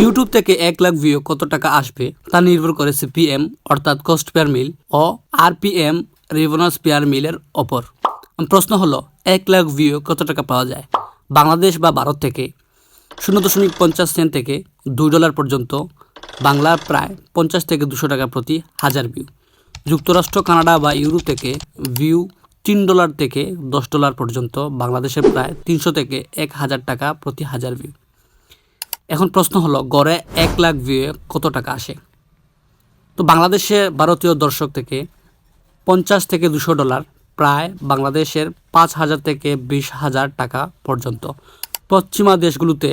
YouTube থেকে 1 lakh view কত টাকা আসবে তা নির্ভর করে সিপিএম অর্থাৎ কস্ট পেয়ার মিল ও আরপিএম রেভিনিউ পেয়ার মিলের ওপর। প্রশ্ন হলো 1 লাখ ভিউ কত টাকা পাওয়া যায়? বাংলাদেশ বা ভারত থেকে 0.50 সেন্ট থেকে $2 পর্যন্ত, বাংলার প্রায় 50 থেকে 200 টাকা প্রতি হাজার ভিউ। যুক্তরাষ্ট্র, কানাডা বা ইউরোপ থেকে ভিউ $3 থেকে $10 পর্যন্ত, বাংলাদেশের প্রায় 300 থেকে 1000 টাকা প্রতি হাজার ভিউ। এখন প্রশ্ন হলো গড়ে 1 লাখ ভিউ কত টাকা আসে? তো বাংলাদেশে ভারতীয় দর্শক থেকে 50 থেকে $200, প্রায় বাংলাদেশের 5000 থেকে 20,000 টাকা পর্যন্ত। পশ্চিমা দেশগুলোতে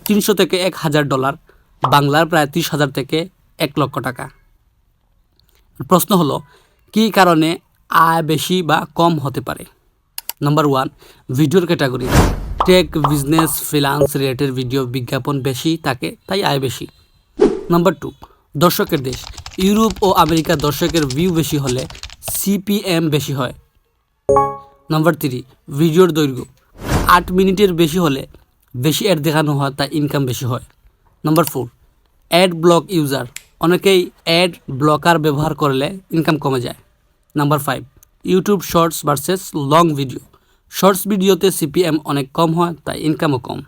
300 থেকে $1000, বাংলার প্রায় 30,000 থেকে 1 লক্ষ টাকা। প্রশ্ন হলো কী কারণে আয় বেশি বা কম হতে পারে? নাম্বার 1, ভিডিওর category. Tech, business, freelance related video বিজ্ঞাপন বেশি থাকে, তাই আয় বেশি। নাম্বার 2, দর্শকের দেশ। ইউরোপ ও আমেরিকার দর্শকের ভিউ বেশি হলে সিপিএম বেশি হয়। নাম্বার 3, ভিডিওর দৈর্ঘ্য। 8 মিনিটের বেশি হলে বেশি অ্যাড দেখানো হয়, তাই ইনকাম বেশি হয়। Number 4, ad block user. অনেকেই অ্যাড ব্লকার ব্যবহার করলে ইনকাম কমে যায়। Number 5, YouTube shorts versus long video. Shorts ভিডিওতে সিপিএম অনেক কম হয়, তাই ইনকামও কম।